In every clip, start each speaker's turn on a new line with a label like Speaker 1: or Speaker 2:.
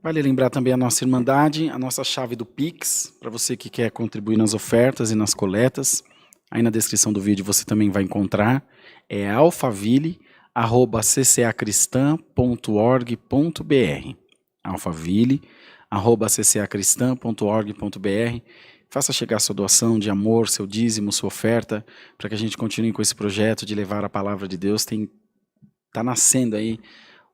Speaker 1: Vale lembrar também a nossa Irmandade, a nossa chave do Pix, para você que quer contribuir nas ofertas e nas coletas. Aí na descrição do vídeo você também vai encontrar. É alfaville@ccacristã.org.br. alfaville@ccacristã.org.br. Faça chegar sua doação de amor, seu dízimo, sua oferta, para que a gente continue com esse projeto de levar a palavra de Deus. Tá nascendo aí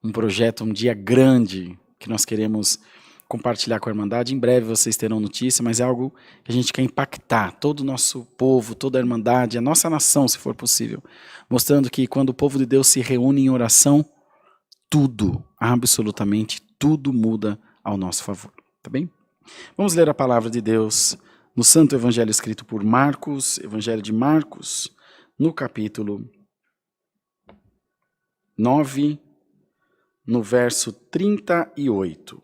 Speaker 1: um projeto, um dia grande, que nós queremos compartilhar com a Irmandade. Em breve vocês terão notícia, mas é algo que a gente quer impactar todo o nosso povo, toda a Irmandade, a nossa nação, se for possível. Mostrando que quando o povo de Deus se reúne em oração, tudo, absolutamente tudo muda ao nosso favor. Tá bem? Vamos ler a palavra de Deus no Santo Evangelho escrito por Marcos, Evangelho de Marcos, no capítulo 9, no verso 38.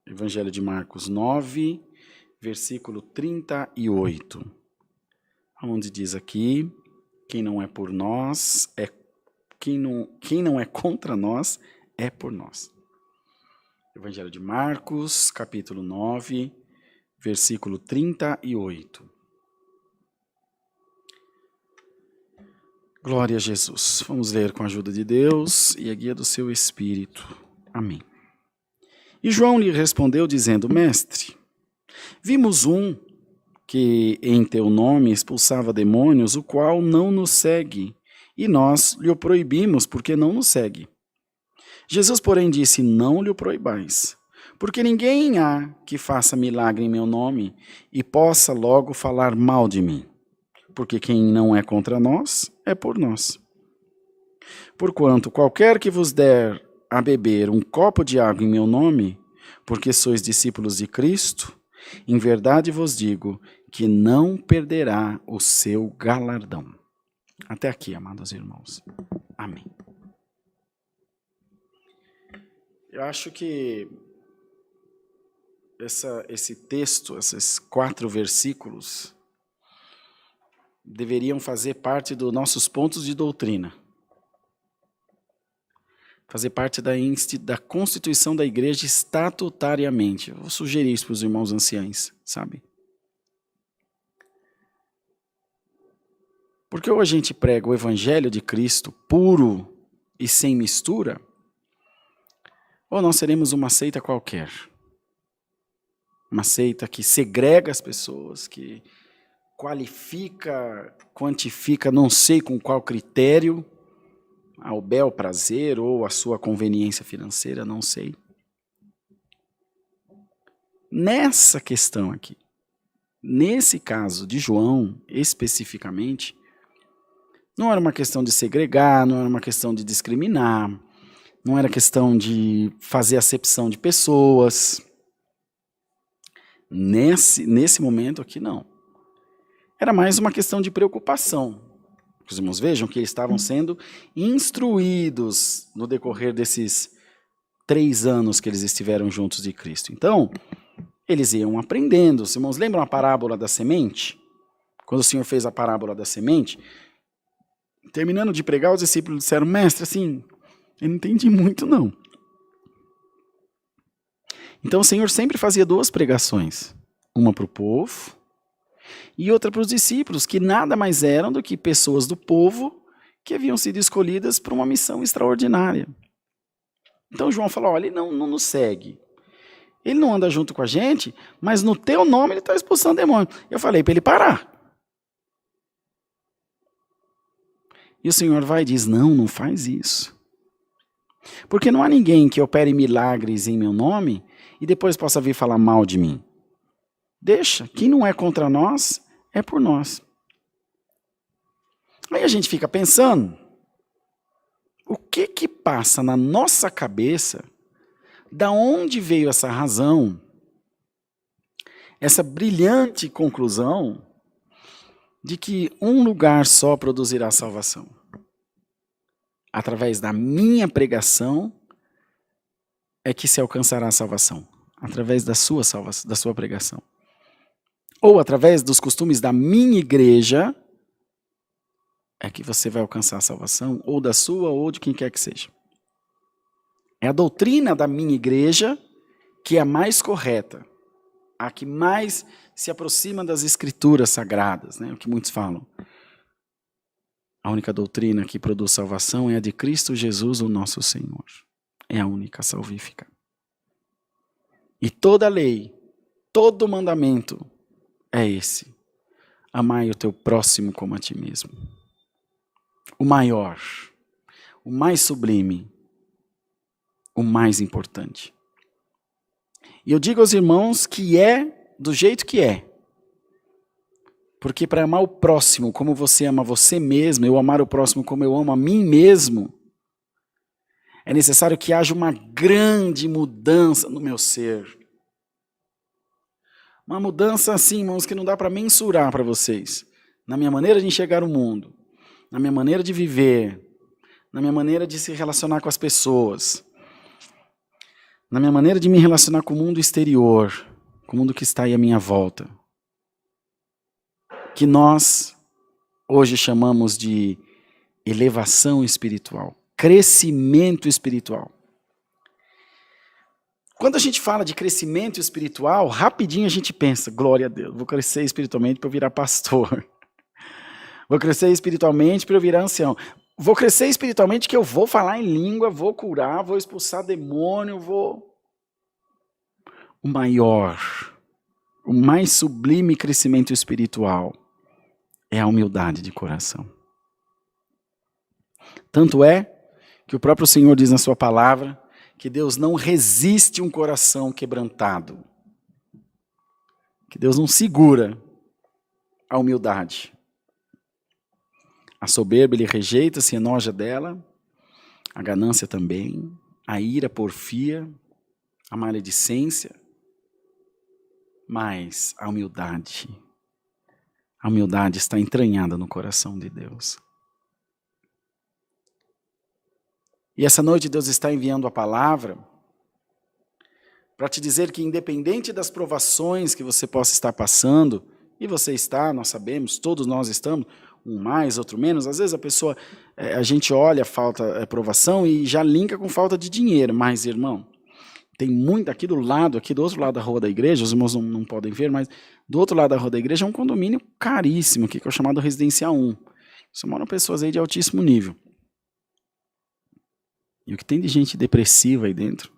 Speaker 1: Evangelho de Marcos 9, versículo 38. Onde diz aqui: quem não é por nós, quem não é contra nós, é por nós. Evangelho de Marcos, capítulo 9, versículo 38. Glória a Jesus. Vamos ler com a ajuda de Deus e a guia do seu Espírito. Amém. E João lhe respondeu dizendo: Mestre, vimos um que em teu nome expulsava demônios, o qual não nos segue, e nós lhe o proibimos, porque não nos segue. Jesus, porém, disse: Não lhe o proibais, porque ninguém há que faça milagre em meu nome e possa logo falar mal de mim. Porque quem não é contra nós, é por nós. Porquanto qualquer que vos der a beber um copo de água em meu nome, porque sois discípulos de Cristo, em verdade vos digo que não perderá o seu galardão. Até aqui, amados irmãos. Amém. Eu acho que esse texto, esses 4 versículos, deveriam fazer parte dos nossos pontos de doutrina. Fazer parte da constituição da igreja estatutariamente. Eu vou sugerir isso para os irmãos anciães, sabe? Porque ou a gente prega o evangelho de Cristo puro e sem mistura, ou nós seremos uma seita qualquer. Uma seita que segrega as pessoas, que qualifica, quantifica, não sei com qual critério, ao bel prazer ou a sua conveniência financeira, não sei. Nessa questão aqui, nesse caso de João, especificamente, não era uma questão de segregar, não era uma questão de discriminar, não era questão de fazer acepção de pessoas. Nesse momento aqui, não. Era mais uma questão de preocupação. Os irmãos vejam que eles estavam sendo instruídos no decorrer desses 3 anos que eles estiveram juntos de Cristo. Então, eles iam aprendendo. Os irmãos lembram a parábola da semente? Quando o Senhor fez a parábola da semente, terminando de pregar, os discípulos disseram: Mestre, assim, eu não entendi muito, não. Então o Senhor sempre fazia 2 pregações. Uma para o povo e outra para os discípulos, que nada mais eram do que pessoas do povo que haviam sido escolhidas para uma missão extraordinária. Então João falou: olha, ele não nos segue. Ele não anda junto com a gente, mas no teu nome ele está expulsando demônio. Eu falei para ele parar. E o Senhor vai e diz: não faz isso. Porque não há ninguém que opere milagres em meu nome e depois possa vir falar mal de mim. Deixa, quem não é contra nós, é por nós. Aí a gente fica pensando, o que passa na nossa cabeça, da onde veio essa razão, essa brilhante conclusão de que um lugar só produzirá salvação. Através da minha pregação é que se alcançará a salvação. Através da sua salvação, da sua pregação. Ou através dos costumes da minha igreja é que você vai alcançar a salvação, ou da sua, ou de quem quer que seja. É a doutrina da minha igreja que é a mais correta, a que mais se aproxima das escrituras sagradas, né? O que muitos falam. A única doutrina que produz salvação é a de Cristo Jesus, o nosso Senhor. É a única salvífica. E toda lei, todo mandamento é esse. Amai o teu próximo como a ti mesmo. O maior, o mais sublime, o mais importante. E eu digo aos irmãos que é do jeito que é. Porque para amar o próximo como você ama você mesmo, eu amar o próximo como eu amo a mim mesmo, é necessário que haja uma grande mudança no meu ser. Uma mudança assim, irmãos, que não dá para mensurar para vocês. Na minha maneira de enxergar o mundo, na minha maneira de viver, na minha maneira de se relacionar com as pessoas, na minha maneira de me relacionar com o mundo exterior, com o mundo que está aí à minha volta. Que nós hoje chamamos de elevação espiritual, crescimento espiritual. Quando a gente fala de crescimento espiritual, rapidinho a gente pensa, glória a Deus, vou crescer espiritualmente para eu virar pastor. Vou crescer espiritualmente para eu virar ancião. Vou crescer espiritualmente que eu vou falar em língua, vou curar, vou expulsar demônio, vou... O maior, o mais sublime crescimento espiritual é a humildade de coração. Tanto é que o próprio Senhor diz na sua palavra que Deus não resiste um coração quebrantado. Que Deus não segura a humildade. A soberba ele rejeita, se enoja dela, a ganância também, a ira, a porfia, a maledicência, mas a humildade está entranhada no coração de Deus. E essa noite Deus está enviando a palavra para te dizer que independente das provações que você possa estar passando, e você está, nós sabemos, todos nós estamos, um mais, outro menos, às vezes a gente olha a falta de provação e já linka com falta de dinheiro, mas irmão, tem muito aqui do outro lado da rua da igreja, os irmãos não podem ver, mas do outro lado da rua da igreja é um condomínio caríssimo aqui, que é o chamado Residencial 1. Só moram pessoas aí de altíssimo nível. E o que tem de gente depressiva aí dentro?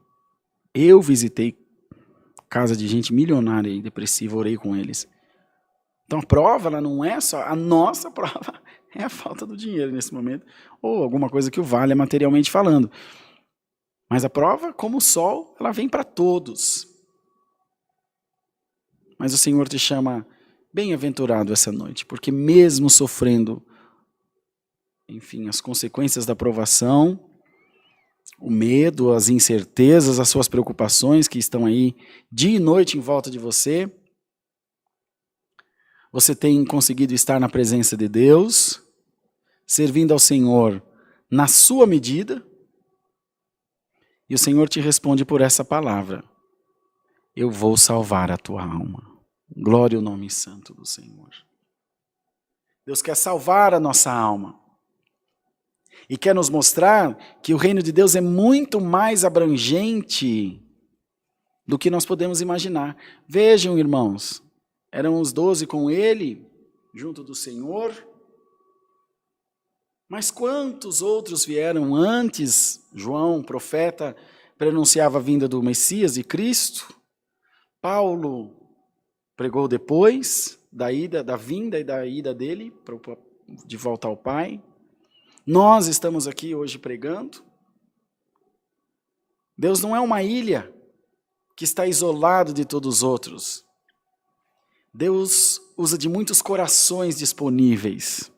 Speaker 1: Eu visitei casa de gente milionária e depressiva, orei com eles. Então a prova, ela não é só, a nossa prova é a falta do dinheiro nesse momento, ou alguma coisa que o valha materialmente falando. Mas a prova, como o sol, ela vem para todos. Mas o Senhor te chama bem-aventurado essa noite, porque mesmo sofrendo, enfim, as consequências da provação, o medo, as incertezas, as suas preocupações que estão aí dia e noite em volta de você, você tem conseguido estar na presença de Deus, servindo ao Senhor na sua medida, e o Senhor te responde por essa palavra: eu vou salvar a tua alma. Glória ao nome santo do Senhor. Deus quer salvar a nossa alma. E quer nos mostrar que o reino de Deus é muito mais abrangente do que nós podemos imaginar. Vejam, irmãos, eram os 12 com ele, junto do Senhor. Mas quantos outros vieram antes? João, profeta, prenunciava a vinda do Messias e Cristo. Paulo pregou depois da vinda e da ida dele de volta ao Pai. Nós estamos aqui hoje pregando. Deus não é uma ilha que está isolado de todos os outros. Deus usa de muitos corações disponíveis.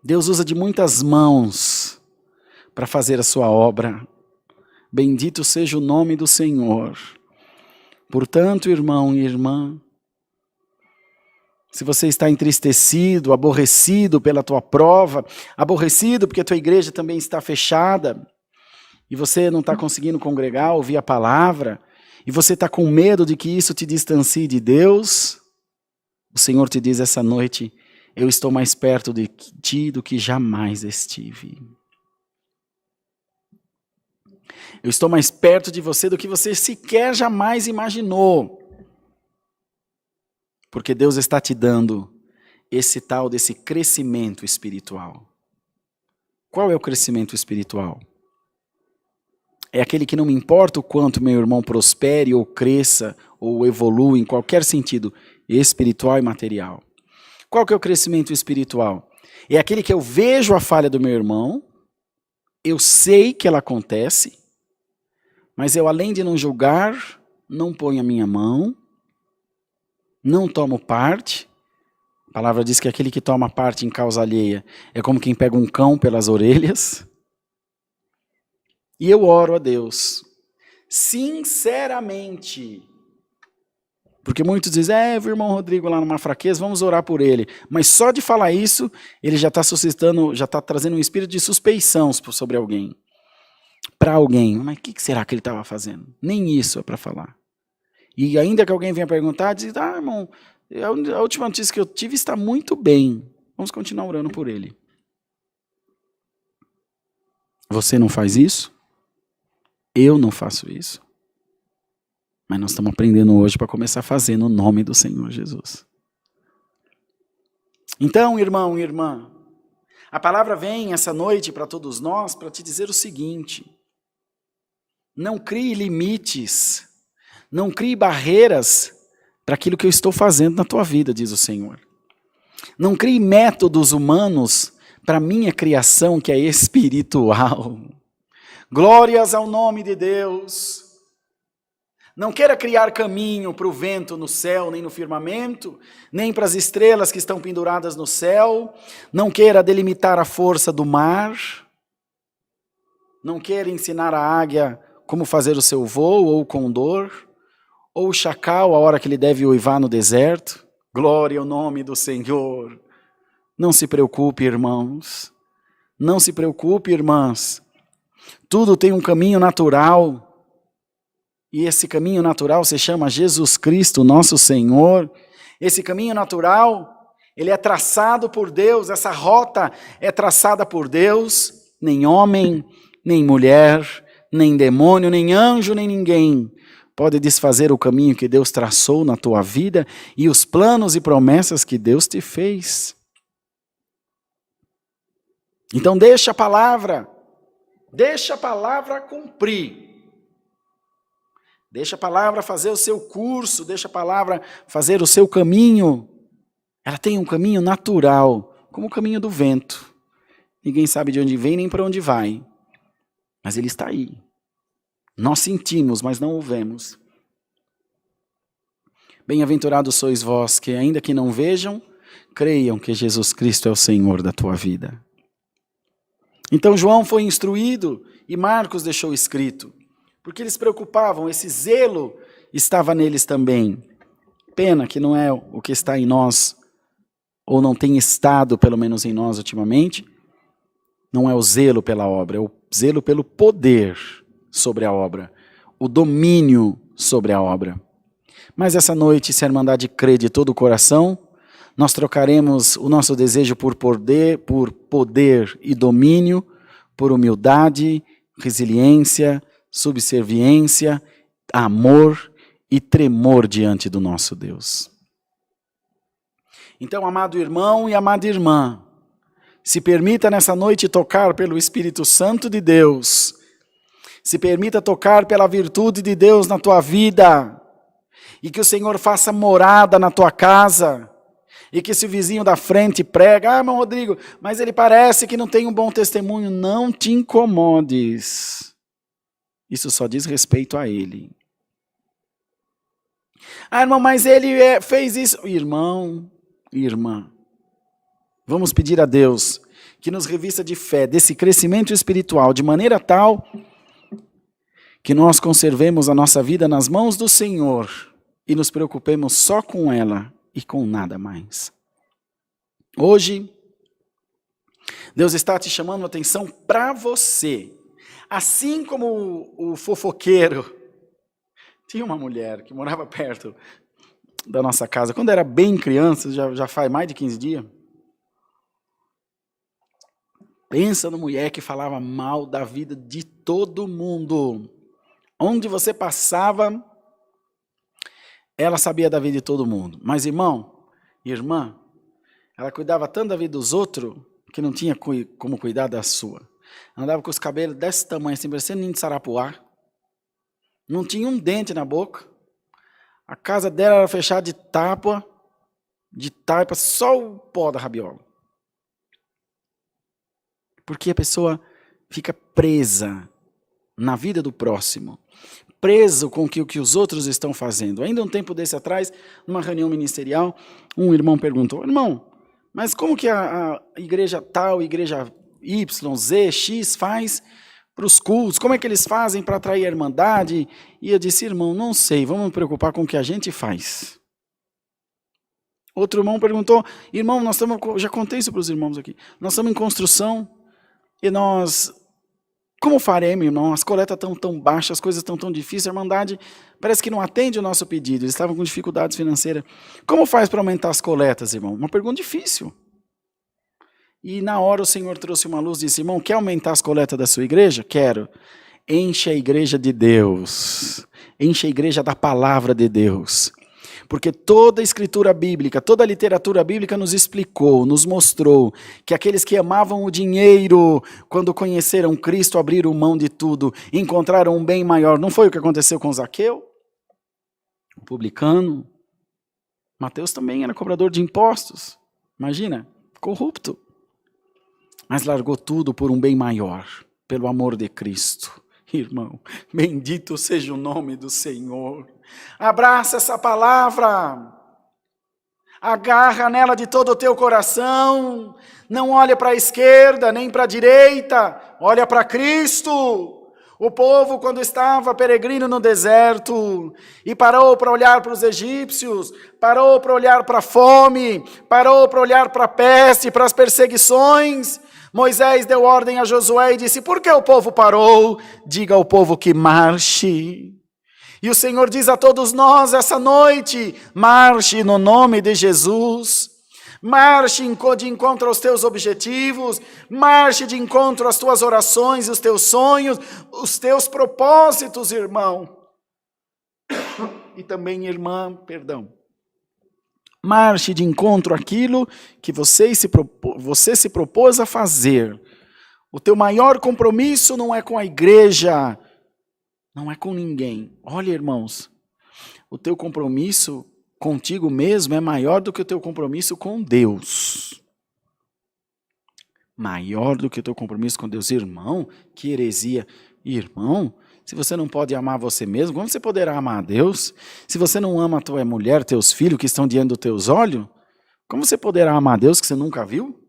Speaker 1: Deus usa de muitas mãos para fazer a sua obra. Bendito seja o nome do Senhor. Portanto, irmão e irmã, se você está entristecido, aborrecido pela tua prova, aborrecido porque a tua igreja também está fechada, e você não está conseguindo congregar, ouvir a palavra, e você está com medo de que isso te distancie de Deus, o Senhor te diz essa noite: eu estou mais perto de ti do que jamais estive. Eu estou mais perto de você do que você sequer jamais imaginou. Porque Deus está te dando esse tal desse crescimento espiritual. Qual é o crescimento espiritual? É aquele que não me importa o quanto meu irmão prospere ou cresça ou evolua em qualquer sentido espiritual e material. Qual que é o crescimento espiritual? É aquele que eu vejo a falha do meu irmão, eu sei que ela acontece, mas eu, além de não julgar, não ponho a minha mão, não tomo parte. A palavra diz que aquele que toma parte em causa alheia é como quem pega um cão pelas orelhas. E eu oro a Deus, sinceramente. Porque muitos dizem, o irmão Rodrigo lá numa fraqueza, vamos orar por ele. Mas só de falar isso, ele já está suscitando, já está trazendo um espírito de suspeição sobre alguém. Para alguém. Mas o que será que ele estava fazendo? Nem isso é para falar. E ainda que alguém venha perguntar, diz, irmão, a última notícia que eu tive está muito bem. Vamos continuar orando por ele. Você não faz isso? Eu não faço isso. Mas nós estamos aprendendo hoje para começar a fazer no nome do Senhor Jesus. Então, irmão e irmã, a palavra vem essa noite para todos nós para te dizer o seguinte: não crie limites, não crie barreiras para aquilo que eu estou fazendo na tua vida, diz o Senhor. Não crie métodos humanos para a minha criação que é espiritual. Glórias ao nome de Deus. Não queira criar caminho para o vento no céu, nem no firmamento, nem para as estrelas que estão penduradas no céu. Não queira delimitar a força do mar. Não queira ensinar a águia como fazer o seu voo, ou o condor, ou o chacal a hora que ele deve uivar no deserto. Glória ao nome do Senhor. Não se preocupe, irmãos. Não se preocupe, irmãs. Tudo tem um caminho natural. E esse caminho natural se chama Jesus Cristo, nosso Senhor. Esse caminho natural, ele é traçado por Deus, essa rota é traçada por Deus. Nem homem, nem mulher, nem demônio, nem anjo, nem ninguém pode desfazer o caminho que Deus traçou na tua vida e os planos e promessas que Deus te fez. Então deixa a palavra cumprir. Deixa a palavra fazer o seu curso, deixa a palavra fazer o seu caminho. Ela tem um caminho natural, como o caminho do vento. Ninguém sabe de onde vem nem para onde vai, mas ele está aí. Nós sentimos, mas não o vemos. Bem-aventurados sois vós que, ainda que não vejam, creiam que Jesus Cristo é o Senhor da tua vida. Então João foi instruído e Marcos deixou escrito. Porque eles preocupavam, esse zelo estava neles também. Pena que não é o que está em nós, ou não tem estado, pelo menos em nós ultimamente. Não é o zelo pela obra, é o zelo pelo poder sobre a obra, o domínio sobre a obra. Mas essa noite, se a Irmandade crê de todo o coração, nós trocaremos o nosso desejo por poder e domínio, por humildade, resiliência, subserviência, amor e tremor diante do nosso Deus. Então, amado irmão e amada irmã, se permita nessa noite tocar pelo Espírito Santo de Deus, se permita tocar pela virtude de Deus na tua vida, e que o Senhor faça morada na tua casa, e que se o vizinho da frente prega, irmão Rodrigo, mas ele parece que não tem um bom testemunho, não te incomodes. Isso só diz respeito a ele. Irmão, mas ele fez isso. Irmão, irmã, vamos pedir a Deus que nos revista de fé, desse crescimento espiritual, de maneira tal que nós conservemos a nossa vida nas mãos do Senhor e nos preocupemos só com ela e com nada mais. Hoje, Deus está te chamando a atenção para você. Assim como o fofoqueiro, tinha uma mulher que morava perto da nossa casa, quando era bem criança, já faz mais de 15 dias. Pensa numa mulher que falava mal da vida de todo mundo. Onde você passava, ela sabia da vida de todo mundo. Mas irmão, irmã, ela cuidava tanto da vida dos outros que não tinha como cuidar da sua. Andava com os cabelos desse tamanho, assim, parecendo ninho de sarapuá. Não tinha um dente na boca. A casa dela era fechada de taipa, só o pó da rabiola. Porque a pessoa fica presa na vida do próximo, preso com o que os outros estão fazendo. Ainda um tempo desse atrás, numa reunião ministerial, um irmão perguntou: irmão, mas como que a igreja tal, igreja Y, Z, X faz para os cultos? Como é que eles fazem para atrair a irmandade? E eu disse: irmão, não sei, vamos nos preocupar com o que a gente faz. Outro irmão perguntou: irmão, nós estamos, já contei isso para os irmãos aqui, nós estamos em construção e nós, como faremos, irmão? As coletas estão tão baixas, as coisas estão tão difíceis, a irmandade parece que não atende o nosso pedido, eles estavam com dificuldades financeiras. Como faz para aumentar as coletas, irmão? Uma pergunta difícil. E na hora o Senhor trouxe uma luz e disse: irmão, quer aumentar as coletas da sua igreja? Quero. Enche a igreja de Deus. Enche a igreja da palavra de Deus. Porque toda a escritura bíblica, toda a literatura bíblica nos explicou, nos mostrou que aqueles que amavam o dinheiro, quando conheceram Cristo, abriram mão de tudo, encontraram um bem maior. Não foi o que aconteceu com Zaqueu? O publicano. Mateus também era cobrador de impostos. Imagina, corrupto. Mas largou tudo por um bem maior, pelo amor de Cristo. Irmão, bendito seja o nome do Senhor. Abraça essa palavra. Agarra nela de todo o teu coração. Não olha para a esquerda, nem para a direita. Olha para Cristo. O povo, quando estava peregrino no deserto, e parou para olhar para os egípcios, parou para olhar para a fome, parou para olhar para a peste, para as perseguições, Moisés deu ordem a Josué e disse: por que o povo parou? Diga ao povo que marche. E o Senhor diz a todos nós essa noite: marche no nome de Jesus. Marche de encontro aos teus objetivos, marche de encontro às tuas orações, os teus sonhos, os teus propósitos, irmão. E também, irmã, perdão. Marche de encontro àquilo que você se propôs a fazer. O teu maior compromisso não é com a igreja, não é com ninguém. Olha, irmãos, o teu compromisso contigo mesmo é maior do que o teu compromisso com Deus. Maior do que o teu compromisso com Deus. Irmão, que heresia. Irmão, se você não pode amar você mesmo, como você poderá amar a Deus? Se você não ama a tua mulher, teus filhos que estão diante dos teus olhos, como você poderá amar a Deus que você nunca viu?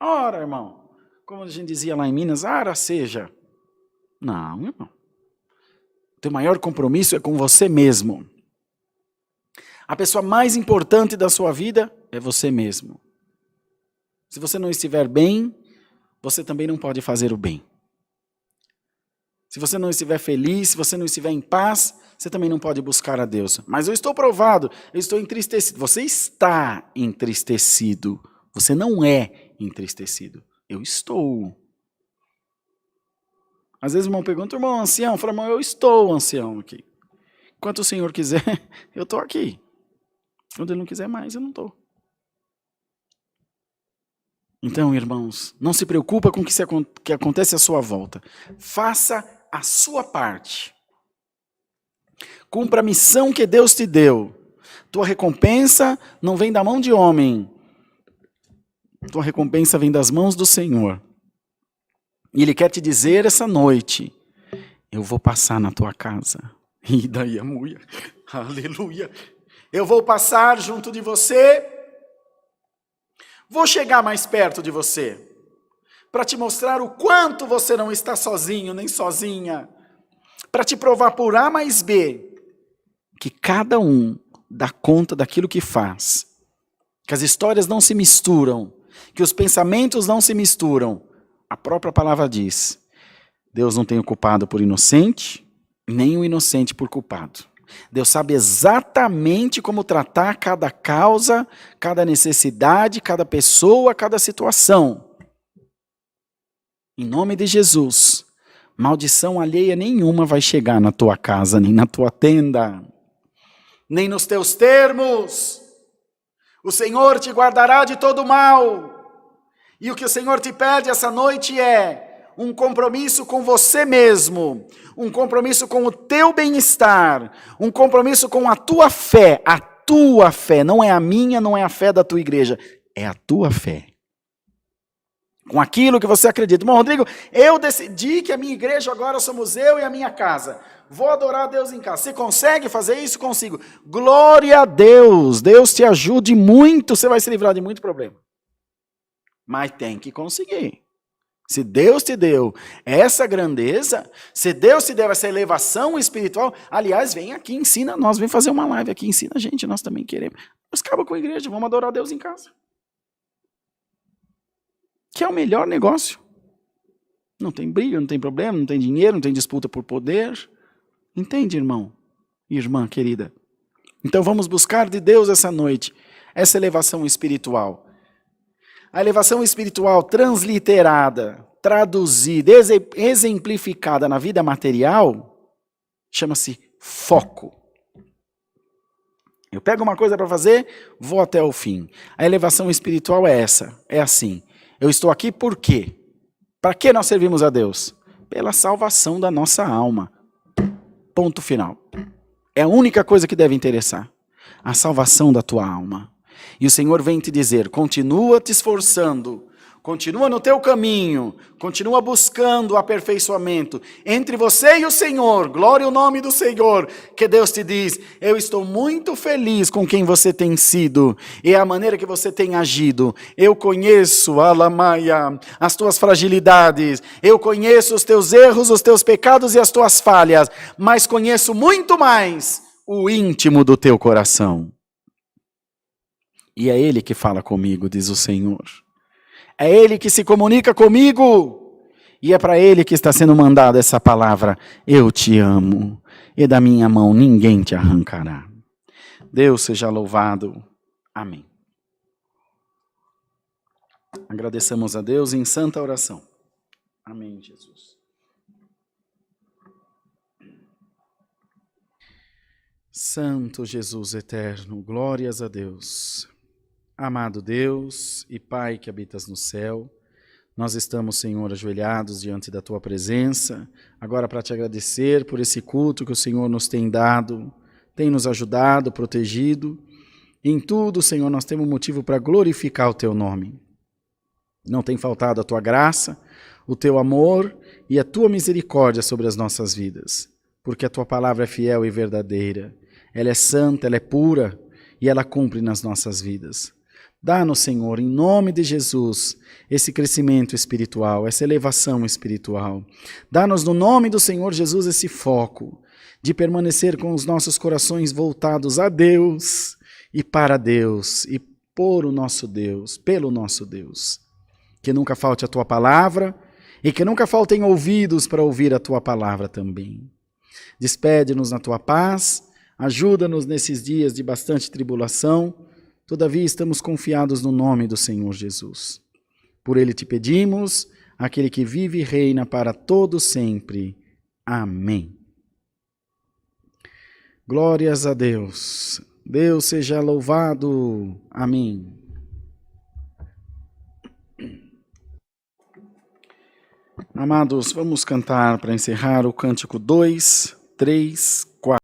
Speaker 1: Ora, irmão, como a gente dizia lá em Minas, ara seja. Não, irmão. O teu maior compromisso é com você mesmo. A pessoa mais importante da sua vida é você mesmo. Se você não estiver bem, você também não pode fazer o bem. Se você não estiver feliz, se você não estiver em paz, você também não pode buscar a Deus. Mas eu estou provado, eu estou entristecido. Você está entristecido. Você não é entristecido. Eu estou. Às vezes o irmão pergunta: irmão, ancião? Eu falo: irmão, eu estou ancião aqui. Enquanto o Senhor quiser, eu estou aqui. Quando Ele não quiser mais, eu não estou. Então, irmãos, não se preocupa com o que acontece à sua volta. Faça a sua parte. Cumpra a missão que Deus te deu. Tua recompensa não vem da mão de homem. Tua recompensa vem das mãos do Senhor. E Ele quer te dizer essa noite: eu vou passar na tua casa. E daí a mulher, aleluia. Eu vou passar junto de você. Vou chegar mais perto de você. Para te mostrar o quanto você não está sozinho, nem sozinha. Para te provar por A mais B, que cada um dá conta daquilo que faz. Que as histórias não se misturam. Que os pensamentos não se misturam. A própria palavra diz: Deus não tem o culpado por inocente, nem o inocente por culpado. Deus sabe exatamente como tratar cada causa, cada necessidade, cada pessoa, cada situação. Em nome de Jesus, maldição alheia nenhuma vai chegar na tua casa, nem na tua tenda, nem nos teus termos. O Senhor te guardará de todo mal. E o que o Senhor te pede essa noite é um compromisso com você mesmo, um compromisso com o teu bem-estar, um compromisso com a tua fé. A tua fé, não é a minha, não é a fé da tua igreja, é a tua fé. Com aquilo que você acredita. Bom, Rodrigo, eu decidi que a minha igreja agora somos eu e a minha casa. Vou adorar a Deus em casa. Você consegue fazer isso? Consigo. Glória a Deus. Deus te ajude muito. Você vai se livrar de muito problema. Mas tem que conseguir. Se Deus te deu essa grandeza, se Deus te deu essa elevação espiritual, aliás, vem aqui, ensina nós, vem fazer uma live aqui, ensina a gente, nós também queremos. Nós acaba com a igreja, vamos adorar a Deus em casa. Que é o melhor negócio. Não tem briga, não tem problema, não tem dinheiro, não tem disputa por poder. Entende, irmão? Irmã querida? Então vamos buscar de Deus essa noite, essa elevação espiritual. A elevação espiritual transliterada, traduzida, exemplificada na vida material, chama-se foco. Eu pego uma coisa para fazer, vou até o fim. A elevação espiritual é essa, é assim. Eu estou aqui por quê? Para que nós servimos a Deus? Pela salvação da nossa alma. Ponto final. É a única coisa que deve interessar. A salvação da tua alma. E o Senhor vem te dizer, continua te esforçando, continua no teu caminho, continua buscando o aperfeiçoamento entre você e o Senhor, glória ao nome do Senhor, que Deus te diz, eu estou muito feliz com quem você tem sido e a maneira que você tem agido, eu conheço, Alamaia, as tuas fragilidades, eu conheço os teus erros, os teus pecados e as tuas falhas, mas conheço muito mais o íntimo do teu coração. E é Ele que fala comigo, diz o Senhor. É Ele que se comunica comigo. E é para Ele que está sendo mandada essa palavra. Eu te amo. E da minha mão ninguém te arrancará. Deus seja louvado. Amém. Agradeçamos a Deus em santa oração. Amém, Jesus. Santo Jesus eterno, glórias a Deus. Amado Deus e Pai que habitas no céu, nós estamos, Senhor, ajoelhados diante da Tua presença, agora para Te agradecer por esse culto que o Senhor nos tem dado, tem nos ajudado, protegido. Em tudo, Senhor, nós temos motivo para glorificar o Teu nome. Não tem faltado a Tua graça, o Teu amor e a Tua misericórdia sobre as nossas vidas, porque a Tua palavra é fiel e verdadeira, ela é santa, ela é pura e ela cumpre nas nossas vidas. Dá-nos, Senhor, em nome de Jesus, esse crescimento espiritual, essa elevação espiritual. Dá-nos, no nome do Senhor Jesus, esse foco de permanecer com os nossos corações voltados a Deus e para Deus e por o nosso Deus, pelo nosso Deus. Que nunca falte a Tua palavra e que nunca faltem ouvidos para ouvir a Tua palavra também. Despede-nos na Tua paz, ajuda-nos nesses dias de bastante tribulação. Todavia estamos confiados no nome do Senhor Jesus. Por Ele te pedimos, aquele que vive e reina para todo sempre. Amém. Glórias a Deus. Deus seja louvado. Amém. Amados, vamos cantar para encerrar o cântico 2, 3,